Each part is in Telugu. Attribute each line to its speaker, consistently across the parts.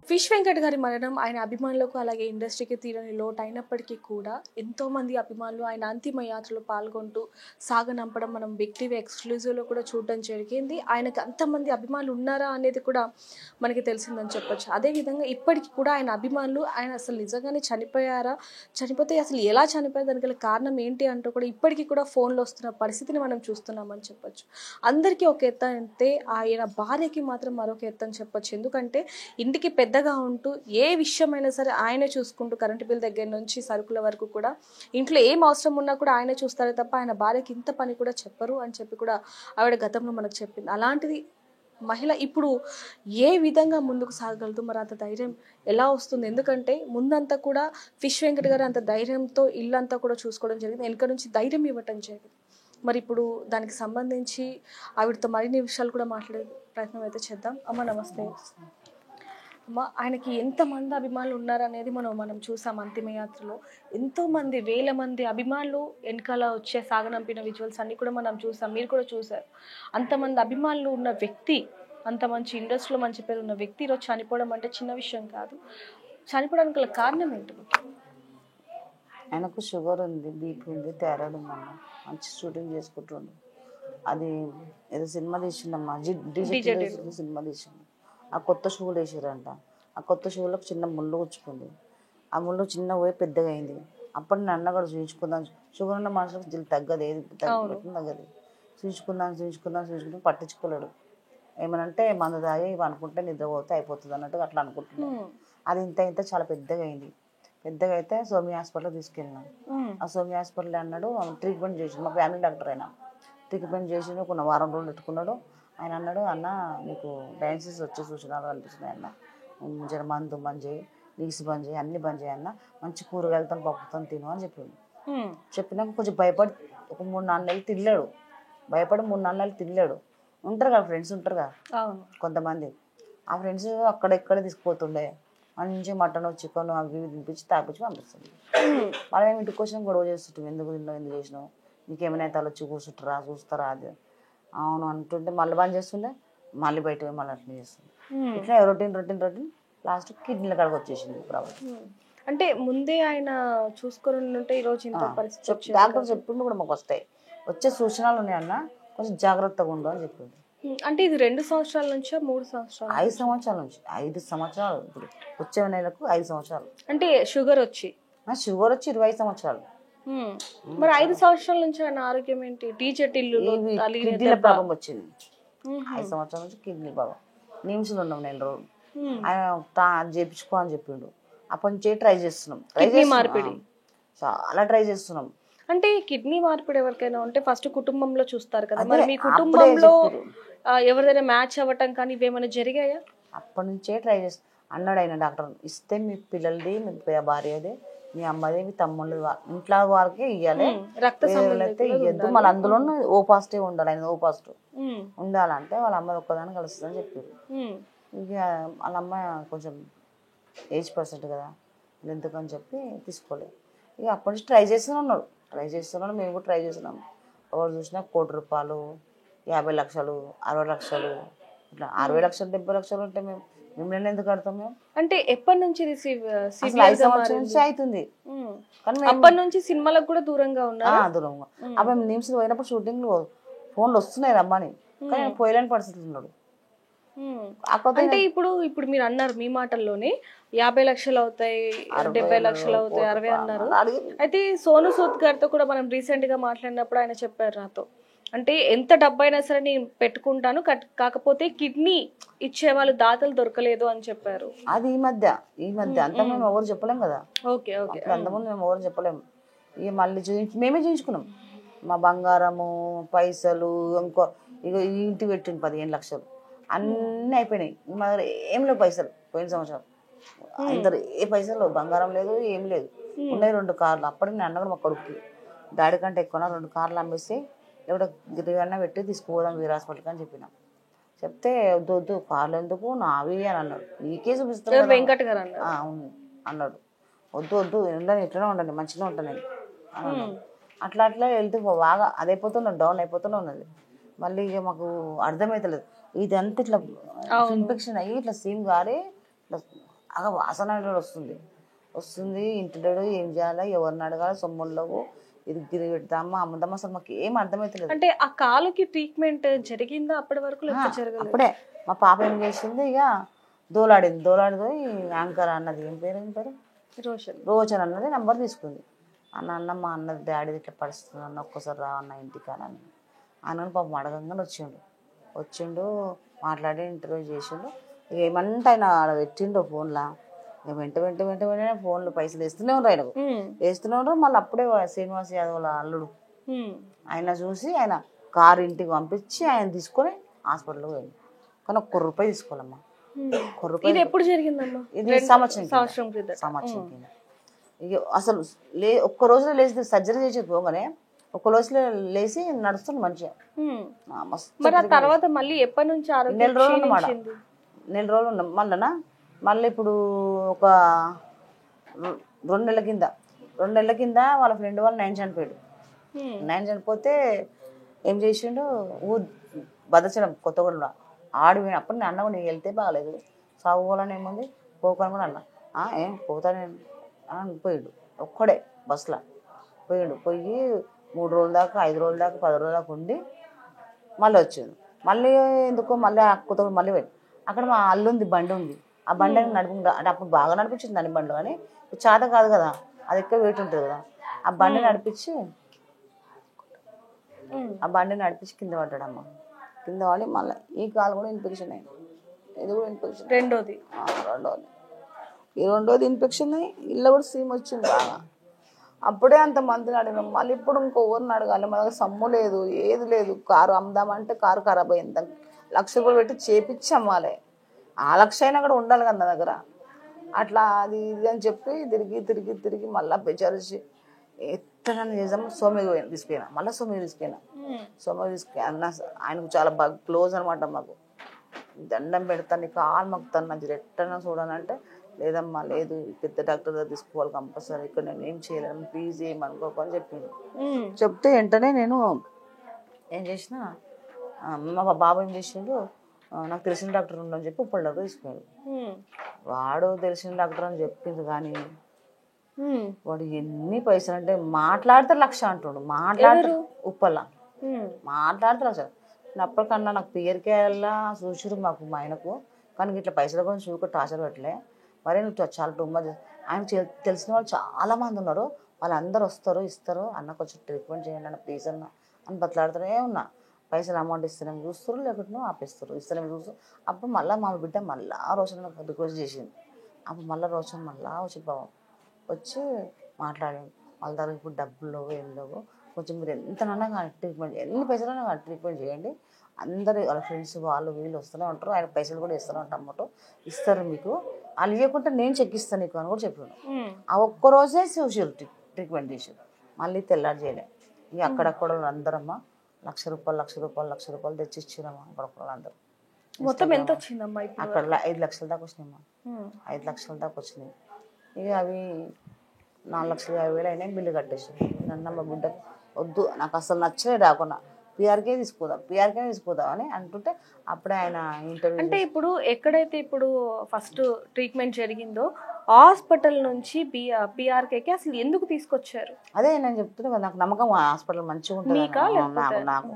Speaker 1: ఫిష్ వెంకట్ గారి మరణం ఆయన అభిమానులకు అలాగే ఇండస్ట్రీకి తీరని లోటు అయినప్పటికీ కూడా ఎంతోమంది అభిమానులు ఆయన అంతిమ యాత్రలో పాల్గొంటూ సాగనంపడం మనం బిగ్ టీవీ ఎక్స్క్లూజివ్లో కూడా చూడడం జరిగింది. ఆయనకు అంతమంది అభిమానులు ఉన్నారా అనేది కూడా మనకి తెలిసిందని చెప్పొచ్చు. అదేవిధంగా ఇప్పటికీ కూడా ఆయన అభిమానులు ఆయన అసలు నిజంగానే చనిపోయారా, చనిపోతే అసలు ఎలా చనిపోయారు, దానికి గల కారణం ఏంటి అంటూ కూడా ఇప్పటికీ కూడా ఫోన్లో వస్తున్న పరిస్థితిని మనం చూస్తున్నామని చెప్పొచ్చు. అందరికీ ఒక ఎత్తు అంటే ఆయన భార్యకి మాత్రం మరొక ఎత్తు అని చెప్పొచ్చు. ఎందుకంటే ఇంటికి పెద్దగా ఉంటూ ఏ విషయమైనా సరే ఆయనే చూసుకుంటూ కరెంటు బిల్ దగ్గర నుంచి సరుకుల వరకు కూడా ఇంట్లో ఏం అవసరం ఉన్నా కూడా ఆయనే చూస్తారే తప్ప ఆయన భార్యకి ఇంత పని కూడా చెప్పరు అని చెప్పి కూడా ఆవిడ గతంలో మనకు చెప్పింది. అలాంటిది మహిళ ఇప్పుడు ఏ విధంగా ముందుకు సాగగలదు, మరి అంత ధైర్యం ఎలా వస్తుంది? ఎందుకంటే ముందంతా కూడా ఫిష్ వెంకట్ గారు అంత ధైర్యంతో ఇల్లంతా కూడా చూసుకోవడం జరిగింది, వెనక నుంచి ధైర్యం ఇవ్వటం జరిగింది. మరి ఇప్పుడు దానికి సంబంధించి ఆవిడతో మరిన్ని విషయాలు కూడా మాట్లాడే ప్రయత్నం అయితే చేద్దాం. అమ్మ నమస్తే. అమ్మ, ఆయనకి ఎంతమంది అభిమానులు ఉన్నారనేది మనం చూసాం. అంతిమయాత్రలో ఎంతోమంది వేల మంది అభిమానులు వెనకాల వచ్చే సాగనంపిన విజువల్స్ అన్నీ కూడా మనం చూసాం, మీరు కూడా చూసారు. అంతమంది అభిమానులు ఉన్న వ్యక్తి, అంత మంచి ఇండస్ట్రీలో మంచి పేరు ఉన్న వ్యక్తి ఈరోజు చనిపోవడం అంటే చిన్న విషయం కాదు. చనిపోవడానికి గల కారణం ఏంటి?
Speaker 2: ఆయనకు షుగర్ ఉంది, బీపీ ఉంది, థైరాయిడ్ ఉందన్న. మంచి షూటింగ్ చేసుకుంటుండు. అది ఏదో సినిమా తీసిండమ్మా, డిజిటల్ సినిమా తీసిండు. ఆ కొత్త షూలు వేసారంట. ఆ కొత్త షూలకు చిన్న ముళ్ళు గుచ్చుకుంది. ఆ ముళ్ళు చిన్న పోయి పెద్దగా అయింది. అప్పుడు నన్ను కూడా చూయించుకుందాం, షుగర్ ఉన్న మనుషులకు జిల్లు తగ్గదు, ఏది తగ్గదు. చూయించుకుందాం పట్టించుకోలేడు. ఏమనంటే మందు తాగి అనుకుంటే నిద్రపోతే అయిపోతుంది అన్నట్టు అట్లా అనుకుంటున్నాను. అది ఇంత చాలా పెద్దగా అయింది. పెద్దగా అయితే సోమి హాస్పిటల్ తీసుకెళ్ళినాం. ఆ సోమి హాస్పిటల్ అన్నాడు ట్రీట్మెంట్ చేసి, మా ఫ్యామిలీ డాక్టర్ అయినా ట్రీట్మెంట్ చేసి కొన్ని వారం రోజులు పెట్టుకున్నాడు. ఆయన అన్నాడు, అన్న నీకు డయాలసిస్ వచ్చే సూచనలు కనిపిస్తున్నాయి అన్న, జర మందు బంద్ చేయి, నీసు బంద్ చేయి, అన్ని బంద్ చేయి అన్న, మంచి కూరగాయలతో పప్పుతో తిను అని చెప్పిండు. చెప్పినాక కొంచెం భయపడి ఒక 3-4 నెలలు తినలేడు. భయపడి 3-4 నెలలు తినలేడు. ఉంటారు కదా ఫ్రెండ్స్, ఉంటారు కదా కొంతమంది. ఆ ఫ్రెండ్స్ అక్కడెక్కడే తీసుకుపోతుండే. మంచి మటన్ చికెన్ అవి ఇవి తినిపించి తాపించి పంపిస్తుంది. మనం ఏమి ఇంటికి వచ్చినా గొడవ చేస్తుంటాం, ఎందుకు తిన్నావు, ఎందుకు చేసినావు, నీకేమైనా తలొచ్చి కూర్చుంటారా చూస్తారా అది అవును అంటుంటే మళ్ళీ బంద్ చేస్తుండే, మళ్ళీ బయట పోయి మళ్ళీ అట్లా చేస్తుంది. ఇట్లా రొటీన్ లాస్ట్ కిడ్నీల కాడికి వచ్చేసింది ప్రాబ్లం.
Speaker 1: అంటే ముందే ఆయన చూసుకొని ఉంటే ఈరోజు ఇంత పరిస్థితి.
Speaker 2: డాక్టర్ చెప్పిండు కూడా మాకు వచ్చే సూచనలు ఉన్నాయన్న, కొంచెం జాగ్రత్తగా ఉండు అని చెప్పిండు.
Speaker 1: అంటే ఇది 2 సంవత్సరాల నుంచా 3 సంవత్సరాలు?
Speaker 2: 5 సంవత్సరాల నుంచి. 5 సంవత్సరాలు. ఇప్పుడు వచ్చే నెలకు 5 సంవత్సరాలు.
Speaker 1: అంటే షుగర్ వచ్చి
Speaker 2: 25 సంవత్సరాలు.
Speaker 1: మరి 5 సంవత్సరాల నుంచి ఆయన ఆరోగ్యం ఏంటి?
Speaker 2: కిడ్నీల ప్రాబ్లం వచ్చింది. 5 సంవత్సరాల నుంచి కిడ్నీ ప్రాబ్లం. నిమ్స్లో ఉన్నాం 4 రోజులు. ఆయన చేయించుకో అని చెప్పిండు. అప్పటి నుంచే ట్రై చేస్తున్నాం. చాలా ట్రై చేస్తున్నాం.
Speaker 1: అంటే కిడ్నీ మార్పిడి ఎవరికైనా ఉంటే ఫస్ట్ కుటుంబంలో చూస్తారు కదా, మరి మీ కుటుంబంలో ఎవరిదైనా మ్యాచ్ అవ్వటం కానీ ఇవేమైనా జరిగాయా?
Speaker 2: అప్పటి నుంచే ట్రై చేస్తాం అన్నాడు ఆయన డాక్టర్. ఇస్తే మీ పిల్లలది, మీ భార్యది, మీ అమ్మది, మీ తమ్ముళ్ళు ఇంట్లో వారికి ఇవ్వాలి, రక్త అయితే ఇవ్వద్దు. మళ్ళీ అందులో ఓ పాజిటివ్ ఉండాలి, ఆయన ఓ పాజిటివ్ ఉండాలంటే వాళ్ళ అమ్మాయి ఒక్కదాన్ని కలుస్తుందని చెప్పారు. ఇక వాళ్ళ అమ్మాయి కొంచెం ఏజ్ పర్సెంట్ కదా, ఎందుకని చెప్పి తీసుకోలేదు. ఇక అప్పటి నుంచి ట్రై చేస్తున్నాడు. మేము కూడా ట్రై చేస్తున్నాం. ఎవరు చూసినా 1 కోటి రూపాయలు, 50 లక్షలు, 60 లక్షలు, ఇట్లా 60 లక్షలు 70 లక్షలు ఉంటే మిమ్మల్ని ఎందుకు కడతాం మేము?
Speaker 1: అంటే ఎప్పటి నుంచి
Speaker 2: 5 సంవత్సరాల నుంచి అవుతుంది.
Speaker 1: కానీ అప్పటి నుంచి సినిమాలకు కూడా దూరంగా
Speaker 2: దూరంగా. అప్పుడు నిమ్స్ పోయినప్పుడు షూటింగ్లు ఫోన్లు వస్తున్నాయి రమ్మని, కానీ పోయలేని పరిస్థితులు ఉన్నాడు.
Speaker 1: అంటే ఇప్పుడు మీరు అన్నారు మీ మాటల్లోనే 50 లక్షలు అవుతాయి, 70 లక్షలు అవుతాయి, 60 అన్నారు. అయితే సోను సూద్ గారితో కూడా మనం రీసెంట్ గా మాట్లాడినప్పుడు ఆయన చెప్పారు నాతో, అంటే ఎంత డబ్బు అయినా సరే నేను పెట్టుకుంటాను, కాకపోతే కిడ్నీ ఇచ్చే వాళ్ళు దాతలు దొరకలేదు అని చెప్పారు.
Speaker 2: అది ఈ మధ్య అంత మేము ఎవరు చెప్పలేం కదా.
Speaker 1: ఓకే
Speaker 2: అంతకుముందు మేము ఎవరు చెప్పలేము. ఇక మళ్ళీ మేమే చూయించుకున్నాం. మా బంగారము, పైసలు, ఇంకో ఇక ఇంటి పెట్టింది 15 లక్షలు అన్నీ అయిపోయినాయి. మా దగ్గర ఏం లేవు పైసలు. పోయిన సంవత్సరం అందరు ఏ పైసలు, బంగారం లేదు, ఏం లేదు. ఉన్నాయి 2 కార్లు. అప్పటికి నేను అన్న కూడా మా కొడుకు డాడీ కంటే ఎక్కువ 2 కార్లు అమ్మేసి ఎవడో గిరిగన్న పెట్టి తీసుకుపోదాం వీర హాస్పిటల్కి అని చెప్పినాం. చెప్తే వద్దు కార్లు ఎందుకు నావి అని అన్నాడు. నీకే చూపిస్తాను
Speaker 1: వెంకట్ గారు
Speaker 2: అవును అన్నాడు. వద్దు ఉండండి, ఇట్లనే ఉండండి, మంచిగా ఉంటాను నేను అన్నాడు. అట్లా వెళ్తూ బాగా అదైపోతున్నాడు, డౌన్ అయిపోతూనే ఉన్నది. మళ్ళీ ఇక మాకు అర్థమవుతలేదు. ఇదంతా ఇట్లా ఇన్ఫెక్షన్ అయ్యి ఇట్లా సీమ్ గారి ఇట్లా బాగా వాసన వస్తుంది వస్తుంది. ఇంటిడాడు ఏం చేయాలా, ఎవరిని అడగాలి, సొమ్ముళ్ళవు ఇది గిరి పెడతామా అమ్ముదామా, అసలు మాకు ఏం అర్థమవుతలేదు.
Speaker 1: అంటే ఆ కాలుకి ట్రీట్మెంట్ జరిగిందా అప్పటి వరకు, లేకపోతే జరగలేదు?
Speaker 2: అప్పుడే మా పాప ఏం చేసింది, ఇక దోలాడిపోయి యాంకర్ అన్నది, ఏం పేరు రోజన్ అన్నది నెంబర్ తీసుకుంది. అన్న మా అన్నది డాడీ ఇట్లా పరిస్థితుంది అన్న, ఒక్కసారి రా అన్న ఇంటికి అని అన్నని పాపం అడగంగానే వచ్చిండు మాట్లాడి ఇంటర్వ్యూ చేసిండు. ఇక ఏమంటే ఆయన ఆడ పెట్టిండు ఫోన్లో, వెంటనే ఫోన్లో పైసలు వేస్తూనే ఉన్నారు, ఆయనకు వేస్తూనే ఉన్నారు. మళ్ళీ అప్పుడే శ్రీనివాస్ యాదవ్ వాళ్ళ అల్లుడు ఆయన చూసి ఆయన కారు ఇంటికి పంపించి ఆయన తీసుకొని హాస్పిటల్కి పోయింది. కానీ ₹1 తీసుకోవాలమ్మా.
Speaker 1: ఇది ఎప్పుడు జరిగిందమ్మా?
Speaker 2: ఇది సంవత్సరం కింద. ఇక అసలు ఒక్క రోజులో లేచి సర్జరీ చేసి పోగానే ఒక్క రోజులో లేచి నడుస్తుంది మంచిగా.
Speaker 1: తర్వాత మళ్ళీ ఎప్పటి నుంచి?
Speaker 2: నెల రోజులు ఉన్నాం. మళ్ళీ ఇప్పుడు ఒక 2 నెలల కింద వాళ్ళ ఫ్రెండ్ వాళ్ళు 9 చనిపోయాడు. 9 చనిపోతే ఏం చేసిండు, భద్రాచలం కొత్తగూడెంలో ఆడిపోయిన. అప్పుడు నేను అన్న నీకు వెళ్తే బాగాలేదు, సాగు పోవాలని ఏముంది, పోకని కూడా అన్న. ఏం పోతానే పోయాడు ఒక్కడే బస్సులో పోయి 3 రోజుల దాకా 5 రోజుల దాకా 10 రోజుల దాకా ఉండి మళ్ళీ వచ్చింది. మళ్ళీ ఎందుకో మళ్ళీ కొత్తగూడెం మళ్ళీ పోయింది. అక్కడ మా అల్లుంది బండి ఉంది, ఆ బండి నడుపుకుంటా అంటే అప్పుడు బాగా నడిపించింది దాని బండ్లు, కానీ చేత కాదు కదా, అది ఎక్కువ వెయిట్ ఉంటుంది కదా. ఆ బండి నడిపించి కింద పడ్డాడమ్మ. కింద పడి మళ్ళీ ఈ కాలు కూడా ఇన్ఫెక్షన్ అయింది, ఇది కూడా ఇన్ఫెక్షన్. రెండోది ఇన్ఫెక్షన్ అయ్యి ఇల్లు కూడా సీమ్ వచ్చింది బాగా. అప్పుడే అంత మందిని అడిగినాం, మళ్ళీ ఇప్పుడు ఇంకొవరిని అడగాలి, మన దగ్గర సమ్ము లేదు, ఏది లేదు. కారు అమ్ముదామంటే కారు ఖరాబ్ అయింది, దానికి ₹1,00,000 పెట్టి చేపించి అమ్మాలి. ఆ 1,00,000 అయినా కూడా ఉండాలి కదా నా దగ్గర. అట్లా అది ఇది అని చెప్పి తిరిగి మళ్ళీ బెచారిచి ఎట్లా చేద్దాము, సోమయ్య తీసుకెళ్ళినా. మళ్ళీ సోమయ్య తీసుకెళ్ళినా. ఆయనకు చాలా బాగా క్లోజ్ అనమాట. మాకు దండం పెడతాను, నీకు కాలు మొక్కుతాను, నాకు ఎట్టన్నా చూడాలంటే లేదమ్మా లేదు, పెద్ద డాక్టర్ దగ్గర తీసుకోవాలి కంపల్సరీ, ఇక్కడ నేను ఏం చేయలేను, ప్లీజ్ ఏమనుకోకని చెప్పిండు. చెప్తే వెంటనే నేను ఏం చేసిన, మా బాబు ఏం చేసిండు, నాకు తెలిసిన డాక్టర్ ఉండని చెప్పి ఉప్పల్ డాక్టర్ తీసుకున్నాడు. వాడు తెలిసిన డాక్టర్ అని చెప్పింది, కానీ వాడు ఎన్ని పైసలు అంటే మాట్లాడితే 1,00,000 అంటుండు. ఉప్పల్లా మాట్లాడితే 1,00,000. అప్పటికన్నా నాకు పియర్కే వెళ్ళా చూసిరు మాకు మా ఆయనకు, కానీ ఇట్లా పైసల గురించి చూక టార్చర్ పెట్టలే. మరి నువ్వు చాలా టూమచ్. ఆయన తెలిసిన వాళ్ళు చాలా మంది ఉన్నారు, వాళ్ళందరూ వస్తారు ఇస్తారు, అన్నకు వచ్చి ట్రీట్మెంట్ చేయండి అన్న ప్లీజ్ అన్న అని బతలాడుతూనే ఉన్నా. పైసలు అమౌంట్ ఇస్తేనేమో చూస్తారు, లేకుంటే ఆపేస్తారు, ఇస్తేనేమో చూస్తారు. అప్పుడు మళ్ళీ మా బిడ్డ మళ్ళీ రోషన్ రిక్వెస్ట్ చేసింది. అప్పుడు మళ్ళీ రోషన్ వచ్చి వచ్చి మాట్లాడాను. వాళ్ళ దగ్గర ఇప్పుడు డబ్బులు ఏం లేవు, కొంచెం మీరు ఎంతనన్నా కానీ ట్రీట్మెంట్, ఎన్ని పైసలైనా కానీ ట్రీట్మెంట్ చేయండి, అందరు వాళ్ళ ఫ్రెండ్స్ వాళ్ళు వీళ్ళు వస్తూనే ఉంటారు, ఆయన పైసలు కూడా ఇస్తూనే ఉంటాం అన్నమాట, ఇస్తారు మీకు, వాళ్ళు ఇవ్వకుంటే నేను చెక్ ఇస్తాను నీకు అని కూడా చెప్పాను. ఆ ఒక్కరోజే చూసారు ట్రీట్మెంట్ చేసారు, మళ్ళీ తెల్లారి చేయలే. ఇక అక్కడక్కడ అందరమ్మా ₹1,00,000 తెచ్చి ఇచ్చిరమ్మా. అక్కడక్కడ అందరూ
Speaker 1: మొత్తం ఎంత వచ్చిందమ్మా?
Speaker 2: అక్కడ 5,00,000 దాకా వచ్చినాయమ్మా. 5,00,000 దాకా వచ్చినాయి. ఇక అవి 4,50,000 అయినాయి, బిల్లు కట్టేసారు. నన్న మా బిడ్డ వద్దు, నాకు అసలు నచ్చలే, రాకుండా పిఆర్కే తీసుకుందాం అని అంటుంటే అప్పుడే ఆయన ఇంటర్వ్యూ.
Speaker 1: అంటే ఇప్పుడు ఎక్కడైతే ఇప్పుడు ఫస్ట్ ట్రీట్మెంట్ జరిగిందో హాస్పిటల్ నుంచి పిఆర్కేకి అసలు ఎందుకు తీసుకొచ్చారు?
Speaker 2: అదే నేను చెప్తున్నా కదా, నాకు నమ్మకం హాస్పిటల్ మంచిగా ఉంటుంది, నాకు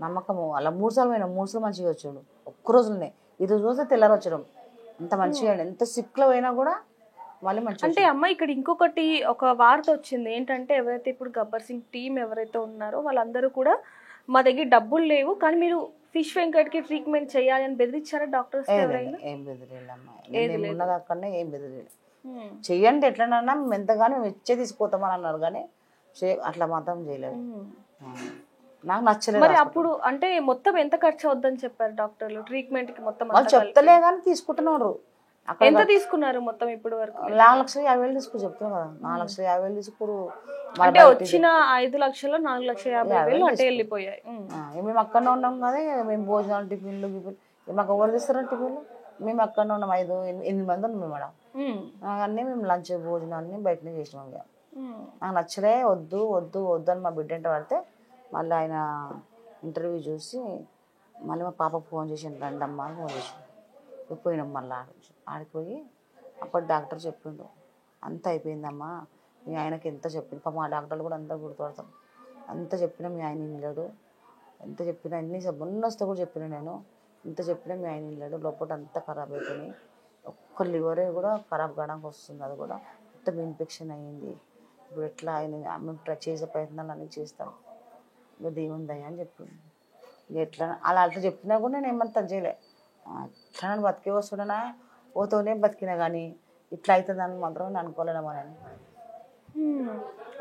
Speaker 2: నమ్మకము. అలా 3 సార్లు పోయినా, 3 సార్లు మంచిగా వచ్చాడు. ఒక్కరోజులోనే, ఈరోజు రోజు తెల్లారి వచ్చడం అంత మంచిగా, ఎంత సిక్లో అయినా కూడా మళ్ళీ మంచిగా.
Speaker 1: అంటే అమ్మ ఇక్కడ ఇంకొకటి ఒక వార్త వచ్చింది ఏంటంటే, ఎవరైతే ఇప్పుడు గబ్బర్ సింగ్ టీం ఎవరైతే ఉన్నారో వాళ్ళందరూ కూడా మా దగ్గర డబ్బులు లేవు, కానీ మీరు ఫిష్ వెంకట్కి ట్రీట్మెంట్ చేయాలి అని బెదిరించారా డాక్టర్స్? ఎవరైనా
Speaker 2: ఏం బెదిరేళ్ళమ్మా, ఉన్నది అక్కడనే ఏం బెదిరేడు. చెయ్యండి ఎట్లనన్నా మేము ఎంతగానో మేము ఇచ్చే తీసుకుపోతామని అన్నారు, కానీ అట్లా మాత్రం చేయలేదు. నాకు నచ్చలేదు.
Speaker 1: మరి అప్పుడు అంటే మొత్తం ఎంత ఖర్చు అవుద్దని చెప్పారు డాక్టర్లు ట్రీట్మెంట్ కి? మొత్తం
Speaker 2: వాళ్ళు చెప్తలే కానీ తీసుకుంటున్నారు.
Speaker 1: ఎంత తీసుకున్నారు మొత్తం ఇప్పుడు వరకు?
Speaker 2: 4,50,000 తీసుకో చెప్తున్నా కదా, 4,50,000 తీసుకురు.
Speaker 1: అంటే వచ్చిన 5,00,000 4,50,000 అటే వెళ్ళిపోయాయి.
Speaker 2: మేము అక్కడనే ఉన్నాం కదా, మేము భోజనాలు టిఫిన్లు మాకు ఎవరు తీస్తారా టిఫిన్లు? మేము అక్కడనే ఉన్నాం, 8 మంది ఉన్నాం మేము. అన్నీ మేము లంచ్ భోజనాన్ని బయటనే చేసినాం. నాకు నచ్చలే, వద్దు అని మా బిడ్డ ఇంట పడితే మళ్ళీ ఆయన ఇంటర్వ్యూ చూసి మళ్ళీ మా పాపకు ఫోన్ చేసి రండమ్మా అని ఫోన్ చేసి పోయినాం. మళ్ళీ ఆడిపోయి అప్పుడు డాక్టర్ చెప్పిండు, అంత అయిపోయిందమ్మా, మీ ఆయనకి ఎంత చెప్పింది. పాపం ఆ డాక్టర్లు కూడా అంతా గుర్తుపడతాం. అంత చెప్పినా మీ ఆయన వినలేడు, ఎంత చెప్పినా అన్ని మొన్న వస్తే కూడా చెప్పిన నేను, ఎంత చెప్పినా మీ ఆయన వినలేడు, లోపల అంతా ఖరాబ్ అయిపోయినాయి, ఒక్క లివరే కూడా ఖరాబ్ కావడానికి వస్తుంది, అది కూడా మొత్తం ఇన్ఫెక్షన్ అయ్యింది. ఇప్పుడు ఎట్లా ఆయన మేము చేసే ప్రయత్నాలు అన్నీ చేస్తాం, ఇక దేవుని దయ అని చెప్పింది. ఇక ఎట్లా అలా అట్లా చెప్పినా కూడా నేను ఏమంత చేయలే, ఎట్లా బతికే వస్తున్నా ఓతోనే బతికినా కానీ ఇట్లా అవుతుందని మాత్రం నేను అనుకోలేనమ్మా నేను.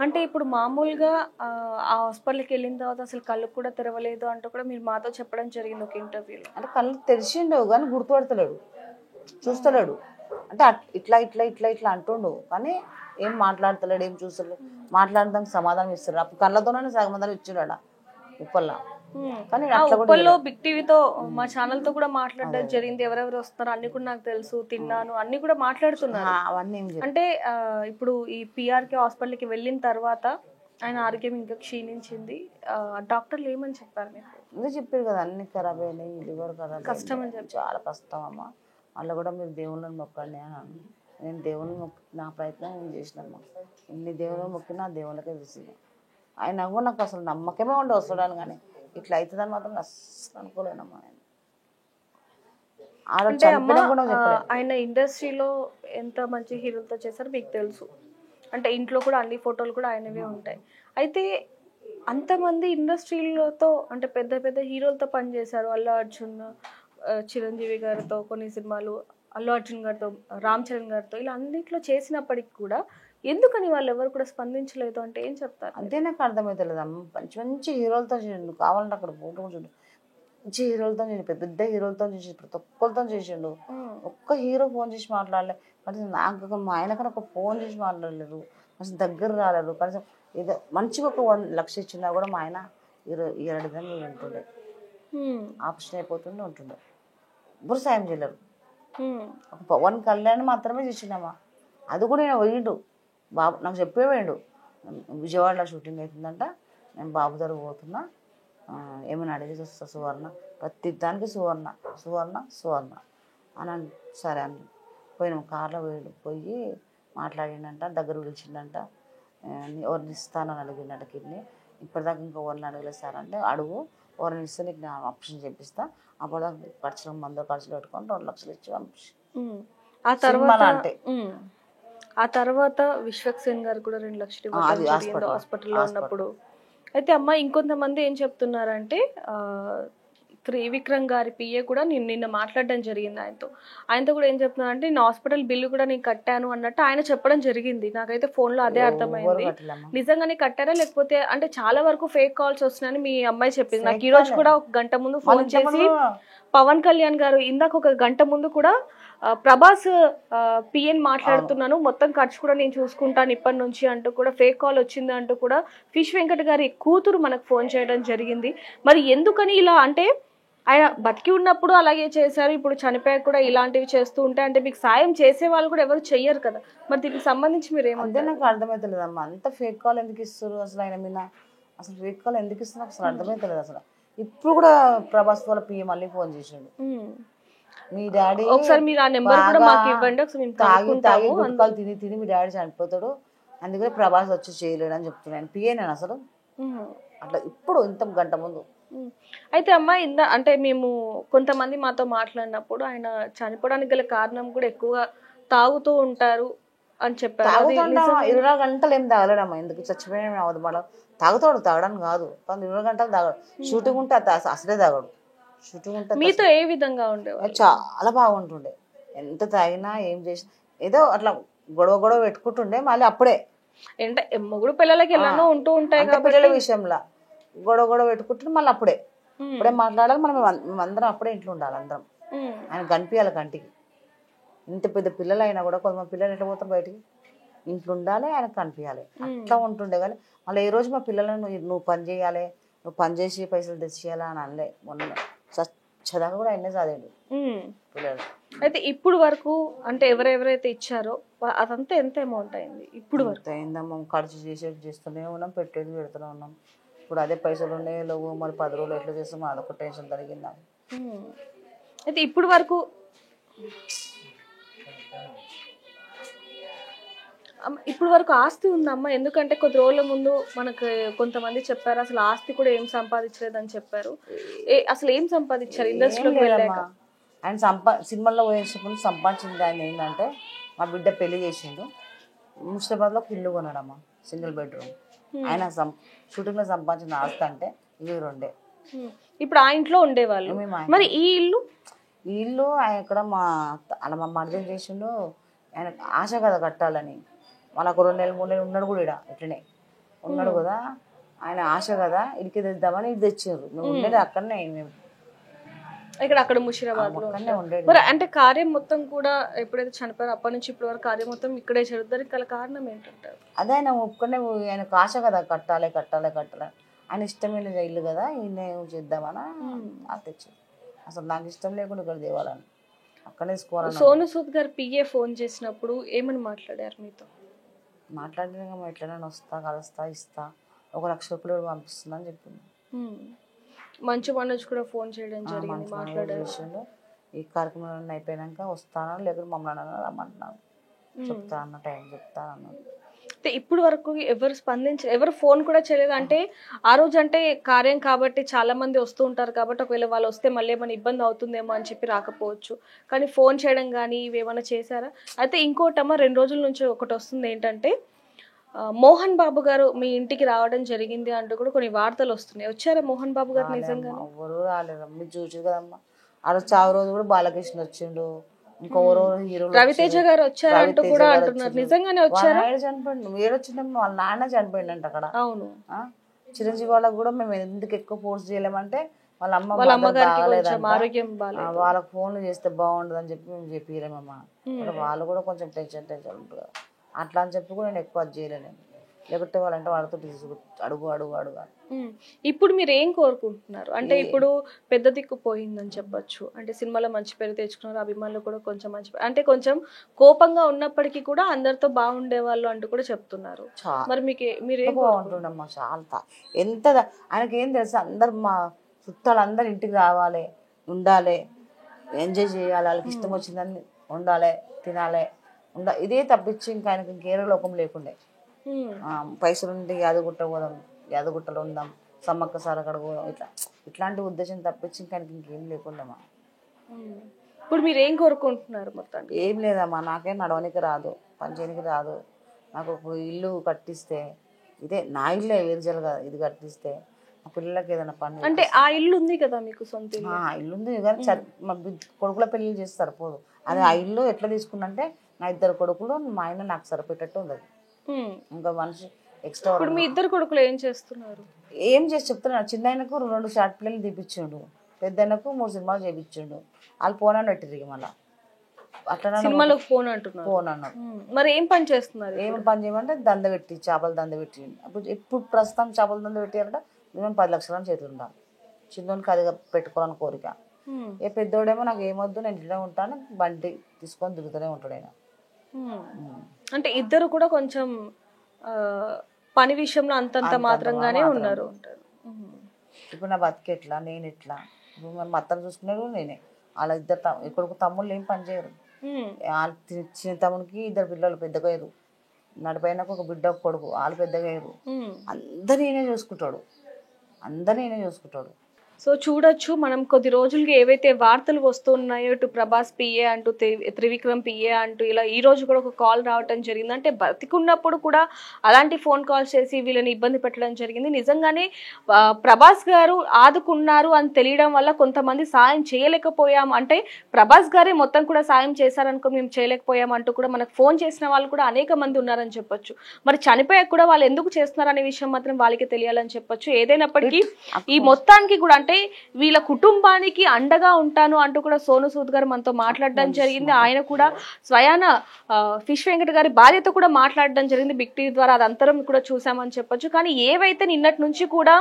Speaker 1: అంటే ఇప్పుడు మామూలుగా ఆ హాస్పిటల్కి వెళ్ళిన తర్వాత అసలు కళ్ళు కూడా తెరవలేదు అంటూ కూడా మీరు మాతో చెప్పడం జరిగింది ఒక ఇంటర్వ్యూలో.
Speaker 2: అంటే కళ్ళు తెరిచిండు కానీ గుర్తుపడతలేడు, చూస్తలేడు. అంటే ఇట్లా ఇట్లా ఇట్లా ఇట్లా అంటుండు కానీ ఏం మాట్లాడతలేడు, ఏం చూస్తలేడు, మాట్లాడడానికి సమాధానం ఇస్తాడు. అప్పుడు కళ్ళతోనే సమాధానం ఇచ్చిండు ఉప్పల్లా. కానీ
Speaker 1: ఉప్పల్లో బిగ్ టీవీతో మా ఛానల్ తో కూడా మాట్లాడడం జరిగింది, ఎవరెవరు వస్తున్నారు అన్ని కూడా నాకు తెలుసు, తిన్నాను అన్ని కూడా మాట్లాడుతున్నారు.
Speaker 2: అవన్నీ
Speaker 1: అంటే ఇప్పుడు ఈ పిఆర్కే హాస్పిటల్కి వెళ్ళిన తర్వాత ఆయన ఆరోగ్యం ఇంకా క్షీణించింది, డాక్టర్లు ఏమని చెప్పారు మీకు?
Speaker 2: అదే చెప్పారు కదా, అన్ని ఖరాబ్ అయినాయి, లివర్ ఖరాబ్,
Speaker 1: కష్టం అని చెప్పి.
Speaker 2: చాలా కష్టం అమ్మ, మళ్ళీ కూడా మీరు దేవుళ్ళని మొక్కండి అని. నేను దేవుని నా ప్రయత్నం నేను చేసినమ్మా, ఎన్ని దేవుళ్ళని మొక్కినా ఆ దేవుళ్ళకే తెలిసింది. ఆయన కూడా నాకు అసలు నమ్మకమే ఉండే వస్తున్నాను, కానీ ఇట్లా అవుతుందని మాత్రం అస్సలు అనుకోలేనమ్మా నేను.
Speaker 1: ఆయన ఇండస్ట్రీలో ఎంత మంచి హీరోలతో చేశారో మీకు తెలుసు, అంటే ఇంట్లో కూడా అన్ని ఫోటోలు కూడా ఆయనవే ఉంటాయి. అయితే అంతమంది ఇండస్ట్రీలతో అంటే పెద్ద పెద్ద హీరోలతో పనిచేశారు, అల్లు అర్జున్, చిరంజీవి గారితో కొన్ని సినిమాలు, అల్లు అర్జున్ గారితో, రామ్ చరణ్ గారితో, ఇలా అన్నింటిలో చేసినప్పటికి కూడా ఎందుకని వాళ్ళు ఎవరు కూడా స్పందించలేదు అంటే ఏం చెప్తారు?
Speaker 2: అంతే నాకు అర్థమవుతలేదు అమ్మ. మంచి మంచి హీరోలతో చేసిండు, కావాలంటే అక్కడ ఫోటో చూడు, మంచి హీరోలతో చేసి పెద్ద పెద్ద హీరోలతో చేసి ప్రతి ఒక్కరితో చేసిండు. ఒక్క హీరో ఫోన్ చేసి మాట్లాడలే, కనీసం నాకు మా ఆయనకన్నా ఒక ఫోన్ చేసి మాట్లాడలేదు, కనీసం దగ్గర రాలేదు. కనీసం ఏదో మంచిగా ఒక 1 లక్ష ఇచ్చినా కూడా మా ఆయన 2 విధంగా ఉంటుండే, ఆపరేషన్ అయిపోతుండే ఉంటుండే, ఎవ్వరు సాయం చేయలేరు. ఒక పవన్ కళ్యాణ్ మాత్రమే చేసిండమ్మా, అది కూడా నేను పోయిండు బాబు, నాకు చెప్పే పోయిండు, విజయవాడలో షూటింగ్ అవుతుందంట, నేను బాబు దగ్గర పోతున్నా, ఏమైనా అడిగేసి వస్తా సువర్ణ, ప్రతి దానికి సువర్ణ సువర్ణ సువర్ణ అని. సరే అని పోయినాం, కార్లో పోయి మాట్లాడిండంట, దగ్గర పిలిచిండంట, ఎవరిని ఇస్తానని అడిగిండట కిడ్నీ, ఇప్పటిదాకా ఇంకా ఎవరిని అడగలేదు సార్ అంటే, అడుగు ఎవరిని ఇస్తే నీకు నేను ఆప్షన్ చేపిస్తా, అప్పటిదాకా ఖర్చులు మందు ఖర్చులు పెట్టుకొని 2 లక్షలు ఇచ్చి పంపించి.
Speaker 1: ఆ తర్వాత విశ్వక్సేన్ గారు కూడా 2 లక్షలు హాస్పిటల్లో ఉన్నప్పుడు. అయితే అమ్మ ఇంకొంతమంది ఏం చెప్తున్నారంటే త్రివిక్రమ్ గారి పిఏ కూడా నిన్న మాట్లాడడం జరిగింది ఆయనతో కూడా ఏం చెప్తున్నారంటే నేను హాస్పిటల్ బిల్లు కూడా నేను కట్టాను అన్నట్టు ఆయన చెప్పడం జరిగింది. నాకైతే ఫోన్లో అదే అర్థమైంది, నిజంగానే కట్టారా లేకపోతే అంటే చాలా వరకు ఫేక్ కాల్స్ వస్తున్నాయని మీ అమ్మాయి చెప్పింది నాకు. ఈ రోజు కూడా 1 గంట ముందు ఫోన్ చేసి పవన్ కళ్యాణ్ గారు ఇందాక 1 గంట ముందు కూడా ప్రభాస్ పిఎన్ మాట్లాడుతున్నాను, మొత్తం ఖర్చు కూడా నేను చూసుకుంటాను ఇప్పటి నుంచి అంటూ కూడా ఫేక్ కాల్ వచ్చింది అంటూ కూడా ఫిష్ వెంకట్ గారి కూతురు మనకు ఫోన్ చేయడం జరిగింది. మరి ఎందుకని ఇలా అంటే ఆయన బతికి ఉన్నప్పుడు అలాగే చేశారు, ఇప్పుడు చనిపోయాక కూడా ఇలాంటివి చేస్తూ ఉంటే అంటే మీకు సాయం చేసే వాళ్ళు కూడా ఎవరు చెయ్యరు కదా, మరి దీనికి సంబంధించి మీరు ఏమంటే?
Speaker 2: నాకు అర్థమవుతలేదు అమ్మా, అంత ఫేక్ కాల్ ఎందుకు ఇస్తారు అసలు ఆయన మీద, అసలు ఫేక్ కాల్ ఎందుకు ఇస్తున్నారు అసలు అర్థమవుతలేదు అసలు. ఇప్పుడు కూడా ప్రభాస్ వాళ్ళ పిఏ మళ్ళీ ఫోన్ చేసిండు, మీ డాడీ
Speaker 1: ఒకసారి మీరు ఆ నెంబర్ కూడా మాకు ఇవ్వండి, ఒకసారి మేము
Speaker 2: తాగి గుట్కాలు తిని తిని మీ డాడీ చనిపోతాడు, అందుకనే ప్రభాస్ వచ్చి చేయలేడు అని చెప్తున్నాను. పిఏ నేను అసలు అట్లా ఇప్పుడు ఇంత గంట ముందు.
Speaker 1: అయితే అమ్మ అంటే మేము కొంతమంది మాతో మాట్లాడినప్పుడు ఆయన చనిపోవడానికి గల కారణం కూడా ఎక్కువగా తాగుతూ ఉంటారు అని చెప్పారు.
Speaker 2: 20 గంటలు ఏం తాగలేడమ్మా, ఎందుకు చచ్చిపోయిన అవదు మేడం, తాగుతాడు, తాగడానికి కాదు, 20 గంటలు తాగడు, షూటింగ్ ఉంటే అసలే తాగడు. షూటింగ్ ఉంటే
Speaker 1: మీతో ఏ విధంగా ఉండేవారు?
Speaker 2: చాలా బాగుంటుండే, ఎంత తాగినా ఏం చేసినా ఏదో అట్లా గొడవ పెట్టుకుంటుండే, మళ్ళీ అప్పుడే
Speaker 1: అంటే మొగుడు పిల్లలకి ఎలానో ఉంటూ ఉంటాయి కదా
Speaker 2: పిల్లల విషయంలో గొడవ పెట్టుకుంటుంటే మళ్ళీ అప్పుడే మాట్లాడాలి, మనం అందరం అప్పుడే ఇంట్లో ఉండాలి అందరం, ఆయన కనిపించాలి కంటికి. ఇంత పెద్ద పిల్లలు అయినా కూడా కొంతమంది పిల్లలు ఎట్లా పోతారు బయటికి, ఇంట్లో ఉండాలి, ఆయనకు కనిపించాలి, అట్లా ఉంటుండే. కానీ మళ్ళీ ఏ రోజు మా పిల్లలను నువ్వు పని చేయాలి, నువ్వు పని చేసి పైసలు తెచ్చేయాలా అని అనలే. మొన్న చదాగా కూడా ఆయనే చదివాడు పిల్లలు.
Speaker 1: అయితే ఇప్పుడు వరకు అంటే ఎవరెవరైతే ఇచ్చారో అదంతా ఎంత అమౌంట్ అయింది ఇప్పుడు వరకు?
Speaker 2: అయిందమ్మా, ఖర్చు చేస్తూనే ఉన్నాం, పెట్టేది పెడుతూనే ఉన్నాం. ఇప్పుడు అదే పైసలు ఉన్నాయి లేవు, మరి 10 రోజులు ఎట్లా చేస్తాం అదొక టెన్షన్ జరిగిందా.
Speaker 1: అయితే ఇప్పుడు వరకు ఇప్పుడు వరకు ఆస్తి ఉందమ్మా? ఎందుకంటే కొద్ది రోజుల ముందు మనకు కొంతమంది చెప్పారు అసలు ఆస్తి కూడా ఏం సంపాదించలేదని చెప్పారు. అసలు ఏం సంపాదించారు ఇండస్ట్రీలోకి వెళ్ళాక?
Speaker 2: ఆయన సినిమాల్లో పోయేటప్పుడు సంపాదించింది ఆయన ఏంటంటే మా బిడ్డ పెళ్లి చేసిండు, ముస్తాబాద్లో ఒక ఇల్లు కొనడమ్మా, సింగిల్ బెడ్రూమ్. ఆయన షూటింగ్లో సంపాదించిన ఆస్తి అంటే ఇవి రెండే.
Speaker 1: ఇప్పుడు ఆ ఇంట్లో ఉండేవాళ్ళు. మరి ఈ ఇల్లు
Speaker 2: ఆయన ఇక్కడ అలా మా మర్దం చేసిండు. ఆయన ఆశ కదా కట్టాలని, మనకు 2 నెలలు 3 నెలలు ఉన్నాడు కూడా, ఇట్లనే ఉన్నాడు కదా, ఆయన ఆశ కదా ఇడికి తెద్దామని ఇది తెచ్చారు. మేము ఉండేది అక్కడనే, మేము
Speaker 1: అక్కడ ముషీరాబాద్ లో ఉండేది. మరి అంటే కార్యం మొత్తం కూడా ఎప్పుడైతే చనిపోయారో అప్పటి నుంచి ఇప్పటి వరకు కార్యం మొత్తం ఇక్కడే జరుగుతుంది. గల కారణం ఏంటంటారు?
Speaker 2: అదే ఆయన ఒక్కనే, ఆయనకు ఆశ కదా కట్టాలి కట్టాలి కట్టాలి, ఆయన ఇష్టమైన ఇల్లు కదా ఈయన చేద్దామని అది తెచ్చారు. అసలు నాకు ఇష్టం లేకుండా ఇక్కడ దేవాలని అక్కడే తీసుకోవాలి.
Speaker 1: సోను సూద్ గారు పిఏ ఫోన్ చేసినప్పుడు ఏమని మాట్లాడారు మీతో?
Speaker 2: మాట్లాడినా ఎట్లైనా వస్తా కలుస్తా ఇస్తా, 1 లక్ష రూపాయలు పంపిస్తున్నా అని చెప్పింది.
Speaker 1: మంచు మనోజ్ కూడా ఫోన్ చేయడం జరిగింది, మాట్లాడారు.
Speaker 2: ఈ కార్యక్రమం అయిపోయినాక వస్తానా లేకపోతే మమ్మల్ని రమ్మంటున్నాను, చెప్తా అన్న టైం చెప్తా అన్నాను.
Speaker 1: ఇప్పుడు వరకు ఎవరు స్పందించలేదు, ఎవరు ఫోన్ కూడా చేయలేదు. అంటే ఆ రోజు అంటే కార్యం కాబట్టి చాలా మంది వస్తూ ఉంటారు కాబట్టి ఒకవేళ వాళ్ళు వస్తే మళ్ళీ ఏమైనా ఇబ్బంది అవుతుందేమో అని చెప్పి రాకపోవచ్చు, కానీ ఫోన్ చేయడం కానీ ఇవేమైనా చేశారా? అయితే ఇంకోటమ్మా 2 రోజుల నుంచి ఒకటి వస్తుంది ఏంటంటే మోహన్ బాబు గారు మీ ఇంటికి రావడం జరిగింది అంటూ కూడా కొన్ని వార్తలు వస్తున్నాయి. వచ్చారా మోహన్ బాబు గారు? నిజంగా
Speaker 2: ఎవరు రాలేదమ్మా, మీరు చూసి కదమ్మా. ఆ రోజు చావు రోజు కూడా బాలకృష్ణ వచ్చిండు, ఇంకెవరో హీరో
Speaker 1: రవితేజ గారు వచ్చారంటూ కూడా అంటున్నారు. నిజంగానే వచ్చారా?
Speaker 2: చనిపోయిండు, ఏడొచ్చిండమ్మా, వాళ్ళ నాన్న చనిపోయిందంట అక్కడ.
Speaker 1: అవును,
Speaker 2: చిరంజీవి వాళ్ళకి కూడా మేము ఎందుకు ఎక్కువ ఫోర్స్ చేయలేమంటే వాళ్ళ
Speaker 1: అమ్మగారికి ఆరోగ్యం బాగాలేదు,
Speaker 2: వాళ్ళకి ఫోన్లు చేస్తే బాగుండదు అని చెప్పి మేము చెప్పిరేమమ్మా. వాళ్ళు కూడా కొంచెం టెన్షన్ ఉంటుంది కదా, అట్లా అని చెప్పి కూడా నేను ఎక్కువ అది చేయలేను. లేకపోతే వాళ్ళంటే వాళ్ళతో అడుగు అడుగు అడుగు.
Speaker 1: ఇప్పుడు మీరు ఏం కోరుకుంటున్నారు? అంటే ఇప్పుడు పెద్ద దిక్కు పోయిందని చెప్పొచ్చు, అంటే సినిమాలో మంచి పేరు తెచ్చుకున్నారు, అభిమానులు కూడా కొంచెం మంచి అంటే కొంచెం కోపంగా ఉన్నప్పటికీ కూడా అందరితో బాగుండే వాళ్ళు అంటూ కూడా చెప్తున్నారు. మరి మీరేం
Speaker 2: బాగుంటుండమ్మా? చాలా ఎంత ఆయనకి ఏం తెలుసు, అందరు మా చుట్టాలు అందరు ఇంటికి రావాలి, ఉండాలి, ఎంజాయ్ చేయాలి, వాళ్ళకి ఇష్టం వచ్చిందని ఉండాలి, తినాలి, ఇదే తప్పించి ఇంకా ఆయనకి ఇంకేరే లోకం లేకుండే. పైసలు ఉంటే యాదగుట్ట పోదాం, యాదగుట్టలో ఉందాం, సమ్మక్క సారకడ పోదాం, ఇట్లాంటి ఉద్దేశం తప్పించి ఇంకా ఆయనకి ఇంకేం లేకుండమ్మా.
Speaker 1: ఇప్పుడు మీరు ఏం కోరుకుంటున్నారు? మొత్తానికి
Speaker 2: ఏం లేదమ్మా, నాకేం నడవనికి రాదు, పని చేయడానికి రాదు. నాకు ఒక ఇల్లు కట్టిస్తే, ఇదే నా ఇల్లే వేరుజలు కదా, ఇది కట్టిస్తే మా పిల్లలకి ఏదైనా పని.
Speaker 1: అంటే ఆ ఇల్లు ఉంది కదా మీకు సొంత
Speaker 2: ఇల్లు ఉంది కానీ మా కొడుకుల పెళ్లి చేసి సరిపోదు. అదే ఆ ఇల్లు ఎట్లా తీసుకున్నంటే నా 2 కొడుకులు మా ఆయన నాకు సరిపెట్టట్టు ఉండదు, ఇంకా మనిషి ఎక్స్ట్రా.
Speaker 1: ఇప్పుడు మీ 2 కొడుకులు ఏం చేస్తున్నారు?
Speaker 2: ఏం చేసి చెప్తున్నారు, చిన్న ఆయనకు 2 షార్ట్ ఫిల్మ్లు తీపిచ్చిండు, పెద్ద ఆయనకు 3 సినిమాలు చేయించిండు. వాళ్ళు ఫోన్ అని పెట్టిరు మళ్ళీ అట్లా
Speaker 1: సినిమాలో ఫోన్ అంటున్నారు.
Speaker 2: ఫోన్ అన్నారు.
Speaker 1: మరి ఏం పని చేస్తున్నారు?
Speaker 2: ఏం పని చేయమంటే దంద పెట్టి, చేపల దంద పెట్టి. ఇప్పుడు ప్రస్తుతం చేపల దంద పెట్టారంటే మేము 10 లక్షల చేతులు ఉండాలి. చిన్నోనికి అది పెట్టుకోవాలని కోరిక. ఏ పెద్దోడేమో నాకు ఏమొద్దు, నేను ఇంట్లో ఉంటాను, బండి తీసుకొని తిరుగుతూనే ఉంటాడు ఆయన.
Speaker 1: అంటే ఇద్దరు కూడా కొంచెం పని విషయంలో అంతంత మాత్రంగానే ఉన్నారు.
Speaker 2: ఇప్పుడు నా బతికి ఎట్లా, నేను ఎట్లా, ఇప్పుడు మా అత్తను చూసుకునేది నేనే. వాళ్ళ 2 ఇక్కడ తమ్ముళ్ళు ఏం పని చేయరు. వాళ్ళ చిన్న తమ్మునికి 2 పిల్లలు పెద్దగా అయ్యారు, నడిపోయినాక ఒక బిడ్డ ఒక కొడుకు, వాళ్ళు పెద్దగా అయ్యారు. అందరు నేనే చూసుకుంటాడు, అందరు నేనే చూసుకుంటాడు.
Speaker 1: సో చూడొచ్చు మనం కొద్ది రోజులకి ఏవైతే వార్తలు వస్తున్నాయో, ఇటు ప్రభాస్ పిఏ అంటూ త్రివిక్రమ్ పిఏ అంటూ ఇలా ఈ రోజు కూడా ఒక కాల్ రావటం జరిగింది. అంటే బతికున్నప్పుడు కూడా అలాంటి ఫోన్ కాల్స్ చేసి వీళ్ళని ఇబ్బంది పెట్టడం జరిగింది. నిజంగానే ప్రభాస్ గారు ఆదుకున్నారు అని తెలియడం వల్ల కొంతమంది సాయం చేయలేకపోయాం, అంటే ప్రభాస్ గారే మొత్తం కూడా సాయం చేశారనుకో మేము చేయలేకపోయాం అంటూ కూడా మనకు ఫోన్ చేసిన వాళ్ళు కూడా అనేక మంది ఉన్నారని చెప్పొచ్చు. మరి చనిపోయాక కూడా వాళ్ళు ఎందుకు చేస్తున్నారు అనే విషయం మాత్రం వాళ్ళకి తెలియాలని చెప్పొచ్చు. ఏదైనప్పటికీ ఈ మొత్తానికి కూడా అంటే వీళ్ళ కుటుంబానికి అండగా ఉంటాను అంటూ కూడా సోను సూద్ గారు మనతో మాట్లాడడం జరిగింది. ఆయన కూడా స్వయాన ఫిష్ వెంకట గారి భార్యతో కూడా మాట్లాడడం జరిగింది బిగ్ టీవీ ద్వారా, అదంతరం కూడా చూసామని చెప్పొచ్చు. కానీ ఏవైతే నిన్నటి నుంచి కూడా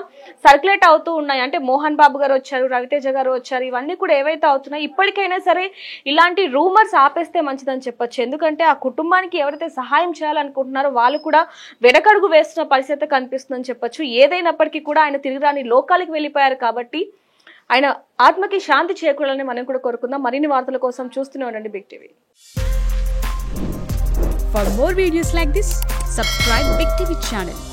Speaker 1: సర్క్యులేట్ అవుతూ ఉన్నాయి, అంటే మోహన్ బాబు గారు వచ్చారు, రవితేజ గారు వచ్చారు, ఇవన్నీ కూడా ఏవైతే అవుతున్నాయి ఇప్పటికైనా సరే ఇలాంటి రూమర్స్ ఆపేస్తే మంచిదని చెప్పొచ్చు. ఎందుకంటే ఆ కుటుంబానికి ఎవరైతే సహాయం చేయాలనుకుంటున్నారో వాళ్ళు కూడా వెనకడుగు వేస్తున్న పరిస్థితి కనిపిస్తుందని చెప్పొచ్చు. ఏదైనప్పటికీ కూడా ఆయన తిరిగి రాని లోకాలకు వెళ్ళిపోయారు కాబట్టి ఆయన ఆత్మకి శాంతి చేకూరాలని మనం కూడా కోరుకుందాం. మరిన్ని వార్తల కోసం చూస్తూనే ఉండండి big TV.
Speaker 3: For more videos like this, subscribe Big TV channel.